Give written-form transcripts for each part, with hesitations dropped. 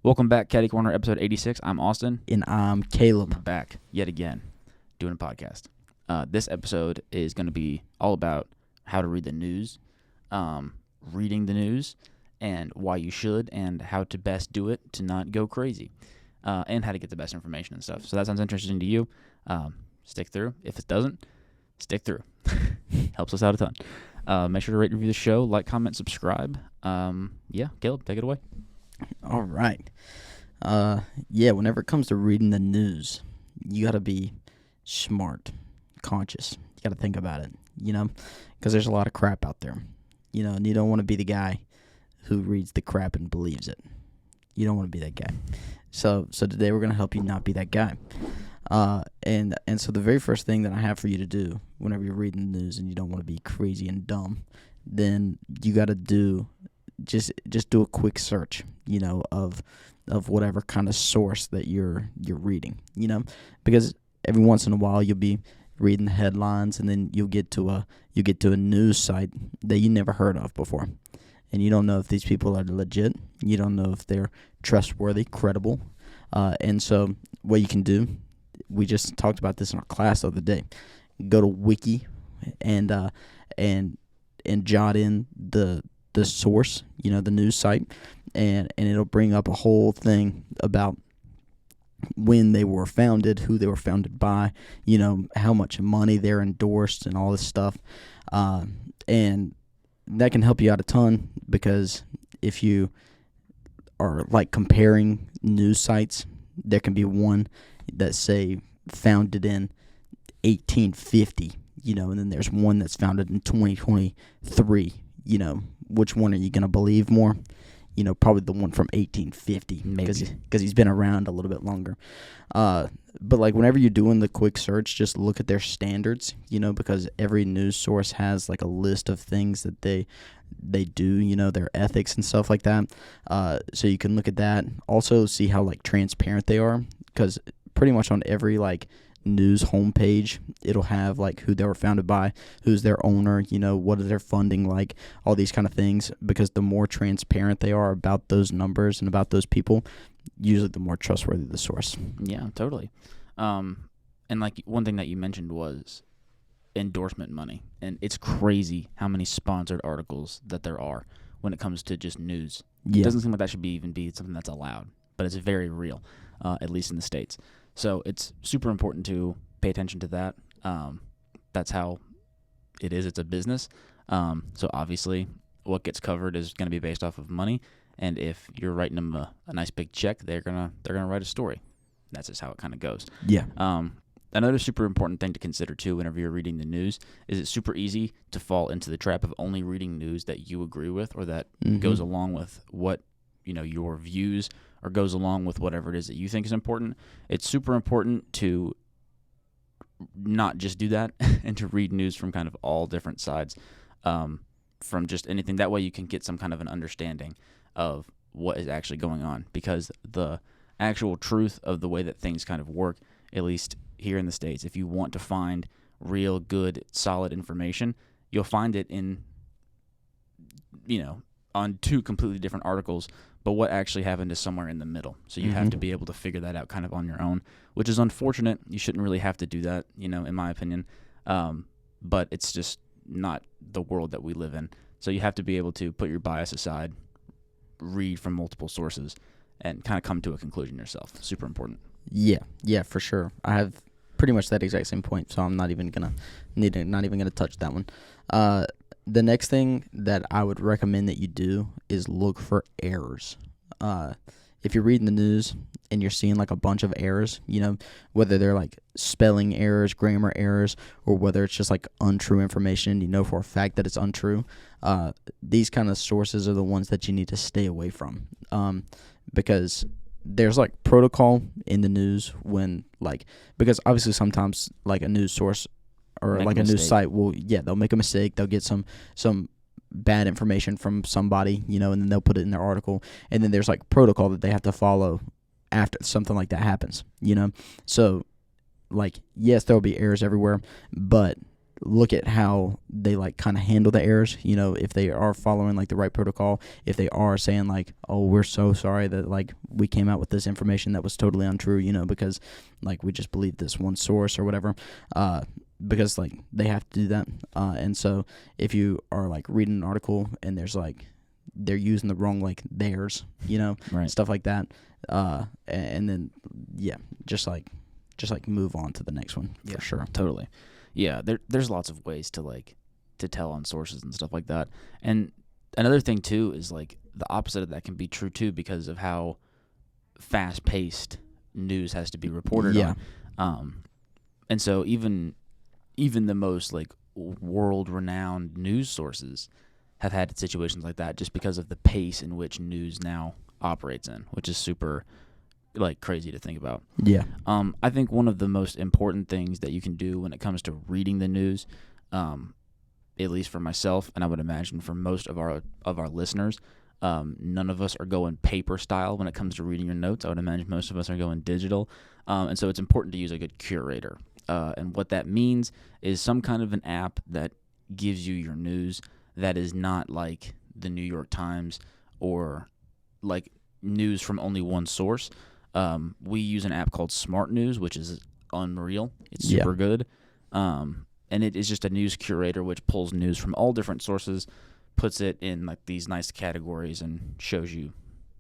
Welcome back, Caddy Corner, episode 86. I'm Austin. And I'm Caleb. Back yet again doing a podcast. This episode is going to be all about how to read the news, reading the news, and why you should, and how to best do it to not go crazy, and how to get the best information and stuff. So that sounds interesting to you. Stick through. If it doesn't, stick through. Helps us out a ton. Make sure to rate and review the show, like, comment, subscribe. Caleb, take it away. All right. Whenever it comes to reading the news, you got to be smart, conscious. You got to think about it, because there's a lot of crap out there, and you don't want to be the guy who reads the crap and believes it. You don't want to be that guy. So today we're going to help you not be that guy. And so the very first thing that I have for you to do whenever you're reading the news and you don't want to be crazy and dumb, then you got to do just do a quick search, of whatever kind of source that you're reading, because every once in a while you'll be reading the headlines and then you'll get to a news site that you never heard of before, and you don't know if these people are legit. You don't know if they're trustworthy, credible, and so what you can do, we just talked about this in our class the other day. Go to Wiki and jot in the source, the news site, and it'll bring up a whole thing about when they were founded, who they were founded by, how much money they're endorsed and all this stuff. And that can help you out a ton, because if you are like comparing news sites, there can be one that say founded in 1850, and then there's one that's founded in 2023, which one are you going to believe more? Probably the one from 1850, because he's been around a little bit longer. But like whenever you're doing the quick search, just look at their standards, because every news source has like a list of things that they do, their ethics and stuff like that. So you can look at that. Also see how like transparent they are, because pretty much on every like news homepage, it'll have like who they were founded by, who's their owner, what is their funding like, all these kind of things, because the more transparent they are about those numbers and about those people, usually the more trustworthy the source. Yeah, totally. And like one thing that you mentioned was endorsement money, and it's crazy how many sponsored articles that there are when it comes to just news. Yeah. It doesn't seem like that should even be something that's allowed, but it's very real, at least in the States. So it's super important to pay attention to that. That's how it is. It's a business. So obviously what gets covered is going to be based off of money. And if you're writing them a nice big check, they're gonna write a story. That's just how it kind of goes. Yeah. Another super important thing to consider too whenever you're reading the news is it's super easy to fall into the trap of only reading news that you agree with, or that goes along with what your views, or goes along with whatever it is that you think is important. It's super important to not just do that and to read news from kind of all different sides, from just anything. That way you can get some kind of an understanding of what is actually going on, because the actual truth of the way that things kind of work, at least here in the States, if you want to find real good, solid information, you'll find it in, on two completely different articles, but what actually happened is somewhere in the middle. So you have to be able to figure that out kind of on your own, which is unfortunate. You shouldn't really have to do that, in my opinion. But it's just not the world that we live in. So you have to be able to put your bias aside, read from multiple sources, and kind of come to a conclusion yourself. Super important. Yeah, for sure. I have pretty much that exact same point, so I'm not even gonna touch that one. The next thing that I would recommend that you do is look for errors. If you're reading the news and you're seeing like a bunch of errors, whether they're like spelling errors, grammar errors, or whether it's just like untrue information, for a fact that it's untrue, these kind of sources are the ones that you need to stay away from, because there's like protocol in the news because obviously sometimes like a news source or like a news site they'll make a mistake. They'll get some bad information from somebody, and then they'll put it in their article. And then there's like protocol that they have to follow after something like that happens, So like, yes, there'll be errors everywhere, but look at how they like kind of handle the errors, if they are following like the right protocol, if they are saying like, oh, we're so sorry that like we came out with this information that was totally untrue, because like we just believe this one source or whatever, because like they have to do that. And so if you are like reading an article and there's like they're using the wrong like theirs, Right. stuff like that, and then just like move on to the next one for sure. Totally. Yeah, there's lots of ways to tell on sources and stuff like that. And another thing too is like the opposite of that can be true too, because of how fast paced news has to be reported on. And so even the most like world renowned news sources have had situations like that just because of the pace in which news now operates in, which is super like crazy to think about. Yeah. I think one of the most important things that you can do when it comes to reading the news, at least for myself, and I would imagine for most of our listeners, none of us are going paper style when it comes to reading your notes. I would imagine most of us are going digital, and so it's important to use a good curator. And what that means is some kind of an app that gives you your news that is not like the New York Times or like news from only one source. We use an app called Smart News, which is unreal. It's super good. And it is just a news curator which pulls news from all different sources, puts it in like these nice categories, and shows you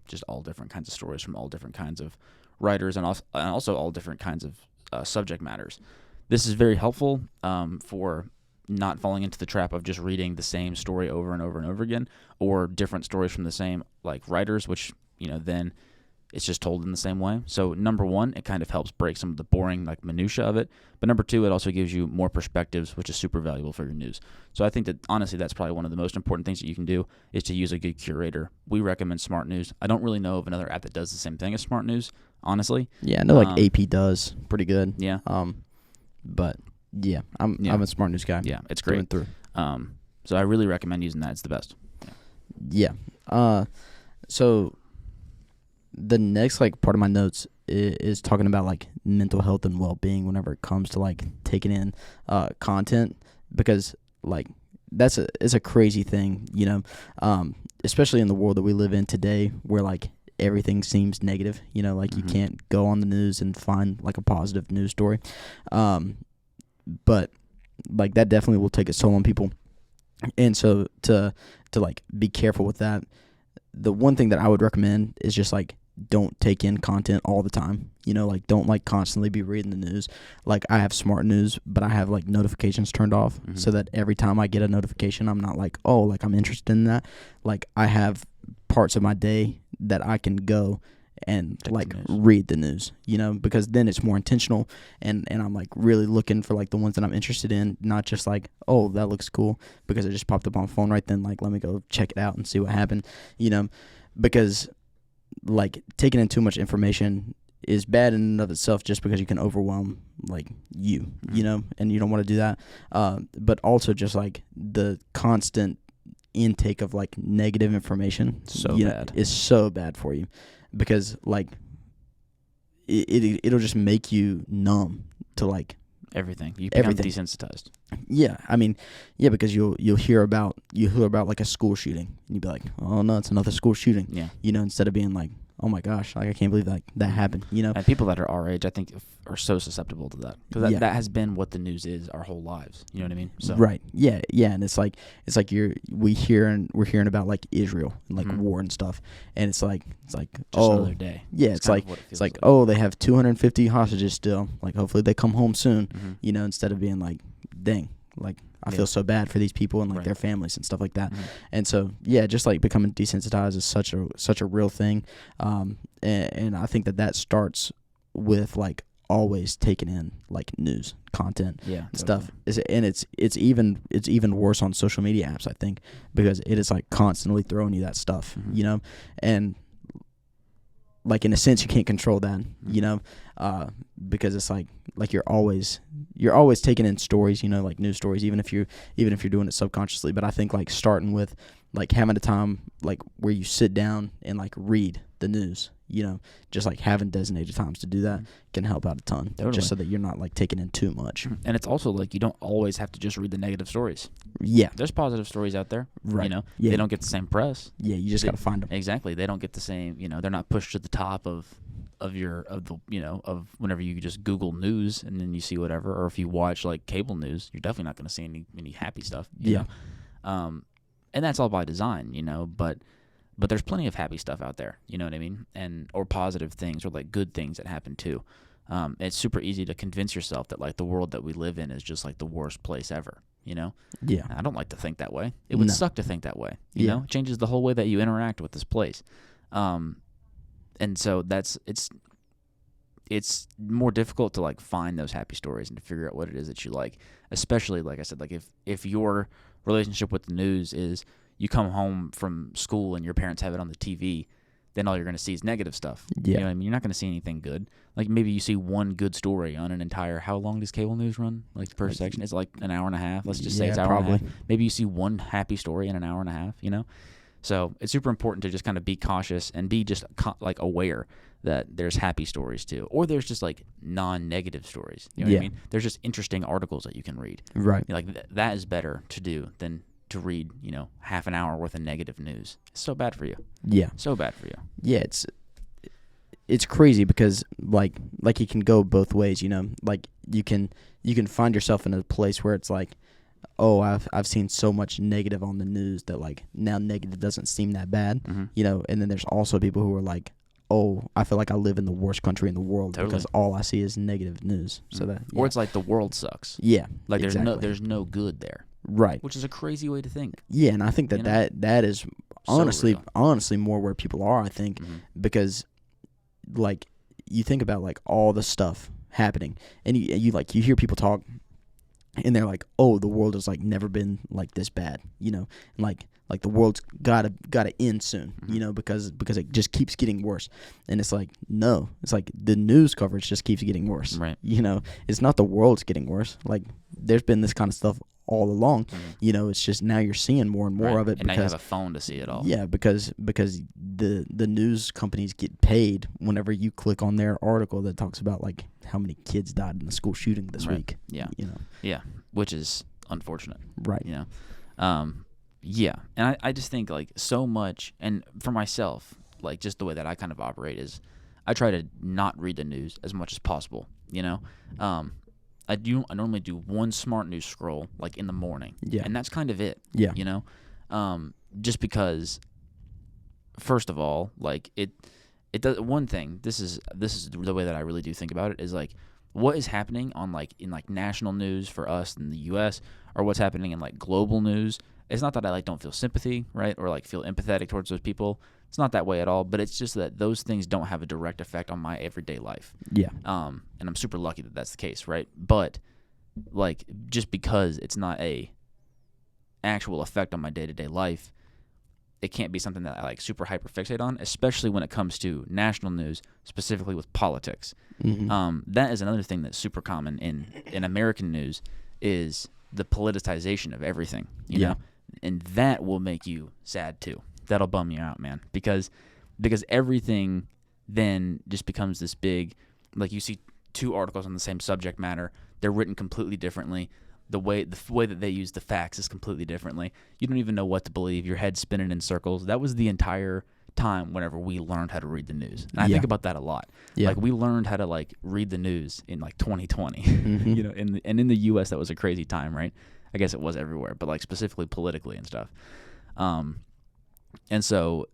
just all different kinds of stories from all different kinds of writers and also all different kinds of subject matters. This is very helpful for not falling into the trap of just reading the same story over and over and over again, or different stories from the same like writers, which then it's just told in the same way. So number one, it kind of helps break some of the boring like minutia of it. But number two, it also gives you more perspectives, which is super valuable for your news. So I think that honestly, that's probably one of the most important things that you can do is to use a good curator. We recommend Smart News. I don't really know of another app that does the same thing as Smart News, honestly. Yeah, I know like AP does pretty good. Yeah. But yeah, I'm a Smart News guy. Yeah, it's great. Through. So I really recommend using that. It's the best. Yeah. So the next like part of my notes is talking about like mental health and well-being whenever it comes to like taking in content, because like it's a crazy thing, especially in the world that we live in today, where like everything seems negative, like you can't go on the news and find like a positive news story. But like that definitely will take its toll on people. And so to like be careful with that, the one thing that I would recommend is just like don't take in content all the time. Like don't like constantly be reading the news. Like I have Smart News, but I have like notifications turned off so that every time I get a notification, I'm not like, oh, like I'm interested in that. Like I have parts of my day that I can go and check like read the news, because then it's more intentional and I'm like really looking for like the ones that I'm interested in, not just like, oh, that looks cool because it just popped up on my phone right then, like let me go check it out and see what happened, because like taking in too much information is bad in and of itself, just because you can overwhelm like you and you don't want to do that, but also just like the constant intake of like negative information is so bad for you, because like it'll just make you numb to like everything. You become desensitized. Yeah, I mean, yeah, because you'll hear about like a school shooting and you'll be like, oh no, it's another school shooting. Yeah, instead of being like, oh my gosh, like I can't believe that happened. And people that are our age, I think, are so susceptible to that, because that has been what the news is our whole lives. You know what I mean? So right, yeah, and it's like we're hearing about like Israel and like war and stuff, and it's like just another day. Yeah, it's like oh, they have 250 hostages still. Like hopefully they come home soon. Instead of being like, dang, like I feel so bad for these people and like their families and stuff like that. And so just like becoming desensitized is such a real thing, and I think that starts with like always taking in like news content stuff. And it's even worse on social media apps, I think, because it is like constantly throwing you that stuff, and like in a sense you can't control that, because it's like you're always taking in stories, like news stories, even if you're doing it subconsciously. But I think like starting with like having a time like where you sit down and like read the news, You know, just like having designated times to do that can help out a ton. Totally. Just so that you're not like taking in too much. And it's also like you don't always have to just read the negative stories. Yeah. There's positive stories out there. Right. You know, Yeah. they don't get the same press. Yeah, you just got to find them. Exactly. They don't get the same, you know, they're not pushed to the top of whenever you just Google news and then you see whatever, or if you watch like cable news, you're definitely not going to see any happy stuff. You know? And that's all by design, you know, but there's plenty of happy stuff out there, you know what I mean? Or positive things or like good things that happen too. It's super easy to convince yourself that like the world that we live in is just like the worst place ever, you know? Yeah. I don't like to think that way. It would suck to think that way, you know? It changes the whole way that you interact with this place. And so it's more difficult to like find those happy stories and to figure out what it is that you like, especially like I said, like if your relationship with the news is you come home from school and your parents have it on the TV, then all you're going to see is negative stuff. Yeah. You know what I mean? You're not going to see anything good. Like maybe you see one good story on an entire, how long does cable news run? Like per section? It's like an hour and a half. Let's just say it's an hour and a half. Maybe you see one happy story in an hour and a half, you know? So it's super important to just kind of be cautious and be just like aware that there's happy stories too. Or there's just like non-negative stories. You know what I mean? There's just interesting articles that you can read. Right. Like that is better to do than to read, you know, half an hour worth of negative news. It's so bad for you. Yeah. So bad for you. Yeah, it's crazy because like it can go both ways, you know. Like you can find yourself in a place where it's like, oh, I've seen so much negative on the news that like now negative doesn't seem that bad, you know. And then there's also people who are like, oh, I feel like I live in the worst country in the world because all I see is negative news. So that or it's like the world sucks. Yeah, like there's no good there. Right. Which is a crazy way to think. Yeah, and I think that is honestly more where people are, I think, because like you think about like all the stuff happening and you hear people talk and they're like, "Oh, the world has like never been like this bad," you know, and like the world's gotta end soon, you know, because it just keeps getting worse. And it's like, no, it's like the news coverage just keeps getting worse. Right. You know, it's not the world's getting worse. Like there's been this kind of stuff all along, you know. It's just now you're seeing more and more of it, and because now you have a phone to see it all. Yeah, because the news companies get paid whenever you click on their article that talks about like how many kids died in the school shooting this week. Yeah, you know. Yeah, which is unfortunate. Right. You know. Yeah, and I just think like so much, and for myself, like just the way that I kind of operate is, I try to not read the news as much as possible. You know. I normally do one smart news scroll like in the morning. Yeah. And that's kind of it. Yeah. You know? Just because, first of all, like it does one thing, this is the way that I really do think about it, is like what is happening on like in like national news for us in the US, or what's happening in like global news. It's not that I like don't feel sympathy, right? Or like feel empathetic towards those people. It's not that way at all, but it's just that those things don't have a direct effect on my everyday life. Yeah. And I'm super lucky that that's the case, right? But like just because it's not a actual effect on my day-to-day life, it can't be something that I like super hyper fixate on, especially when it comes to national news, specifically with politics. That is another thing that's super common in American news, is the politicization of everything, you know? And that will make you sad too. That'll bum you out, man, because everything then just becomes this big, like you see two articles on the same subject matter, they're written completely differently. The way that they use the facts is completely differently. You don't even know what to believe. Your head's spinning in circles. That was the entire time whenever we learned how to read the news. And I think about that a lot. Yeah. Like we learned how to like read the news in like 2020. You know, in the US that was a crazy time, right? I guess it was everywhere, but like specifically politically and stuff. And so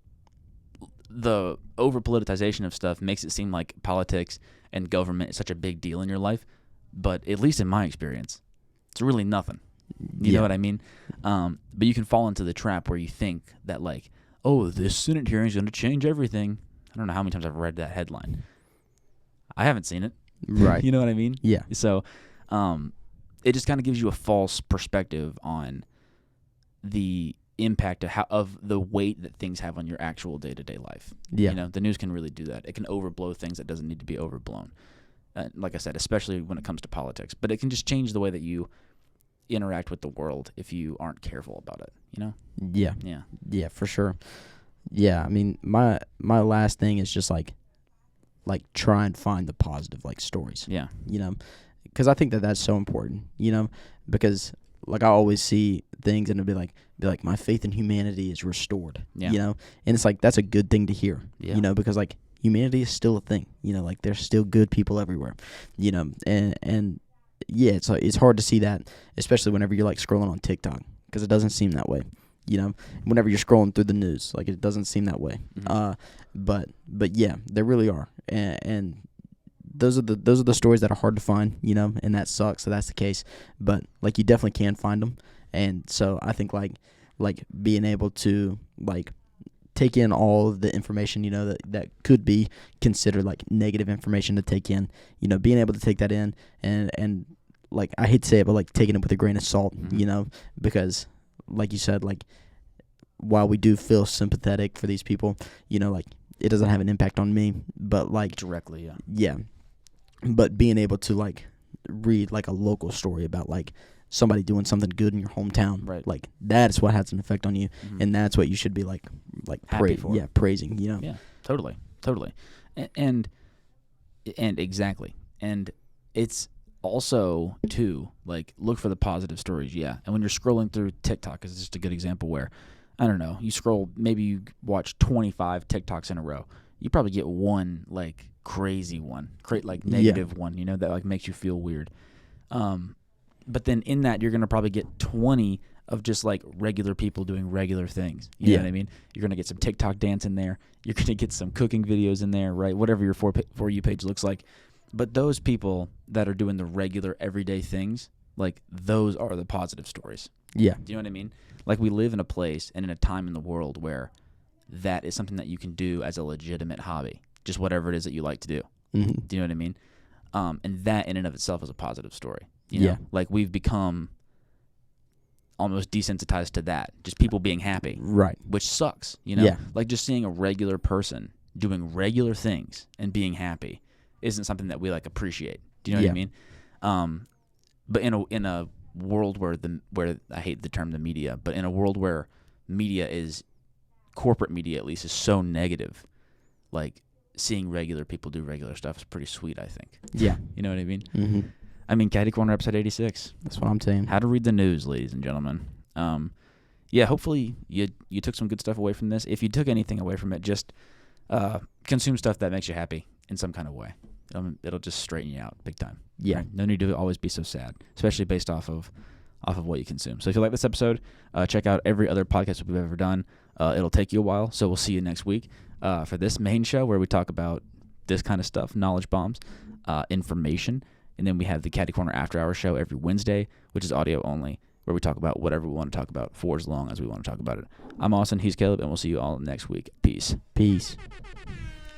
the over-politicization of stuff makes it seem like politics and government is such a big deal in your life, but at least in my experience, it's really nothing. You know what I mean? But you can fall into the trap where you think that like, oh, this Senate hearing is going to change everything. I don't know how many times I've read that headline. I haven't seen it. Right. You know what I mean? Yeah. So it just kind of gives you a false perspective on the impact of the weight that things have on your actual day-to-day life. Yeah. You know, the news can really do that. It can overblow things that doesn't need to be overblown. Like I said, especially when it comes to politics. But it can just change the way that you interact with the world if you aren't careful about it, you know? Yeah. Yeah. Yeah, for sure. Yeah, I mean, my last thing is just like like try and find the positive like stories. Yeah. You know, because I think that that's so important. You know, because like I always see things and it'll be like my faith in humanity is restored. Yeah. You know, and it's like that's a good thing to hear. Yeah. You know, because like humanity is still a thing. You know, like there's still good people everywhere. You know, and yeah, it's hard to see that, especially whenever you're like scrolling on TikTok, because it doesn't seem that way. You know, whenever you're scrolling through the news, like it doesn't seem that way. Mhm. But yeah, there really are, and those are the stories that are hard to find. You know, and that sucks. So that's the case. But like you definitely can find them, and so I think like being able to like take in all of the information, you know, that could be considered like negative information to take in. You know, being able to take that in and like I hate to say it, but like taking it with a grain of salt. Mhm. You know, because like you said, like while we do feel sympathetic for these people, you know, like it doesn't have an impact on me, but like Directly, yeah. yeah, but being able to like read like a local story about like somebody doing something good in your hometown, Right. like that is what has an effect on you, Mhm. and that's what you should be like Happy for. praising, you know. Yeah, totally. And exactly. And it's also, too, like, look for the positive stories, yeah. And when you're scrolling through TikTok, is just a good example where, I don't know, you scroll, maybe you watch 25 TikToks in a row. You probably get one, like, crazy one, like, negative one, you know, that, like, makes you feel weird. But then in that, you're going to probably get 20 of just, like, regular people doing regular things. You know what I mean? You're going to get some TikTok dance in there. You're going to get some cooking videos in there, right? Whatever your For You page looks like. But those people that are doing the regular, everyday things, like, those are the positive stories. Yeah. Do you know what I mean? Like, we live in a place and in a time in the world where that is something that you can do as a legitimate hobby, just whatever it is that you like to do. Mm-hmm. Do you know what I mean? And that in and of itself is a positive story. You know? Yeah. Like, we've become almost desensitized to that, just people being happy, Right. which sucks, you know? Yeah. Like, just seeing a regular person doing regular things and being happy isn't something that we, like, appreciate. Do you know what I mean? But in a world where I hate the term the media, but in a world where media is, corporate media at least, is so negative, like, seeing regular people do regular stuff is pretty sweet, I think. Yeah. You know what I mean? Mm-hmm. I mean, Caddy Corner episode 86. That's what I'm saying. How to read the news, ladies and gentlemen. Yeah, hopefully you took some good stuff away from this. If you took anything away from it, just consume stuff that makes you happy in some kind of way. It'll just straighten you out big time. Yeah. Right? No need to always be so sad, especially based off of what you consume. So if you like this episode, check out every other podcast we've ever done. It'll take you a while, so we'll see you next week for this main show where we talk about this kind of stuff, knowledge bombs, information. And then we have the Caddy Corner After Hours show every Wednesday, which is audio only, where we talk about whatever we want to talk about for as long as we want to talk about it. I'm Austin, he's Caleb, and we'll see you all next week. Peace. Peace.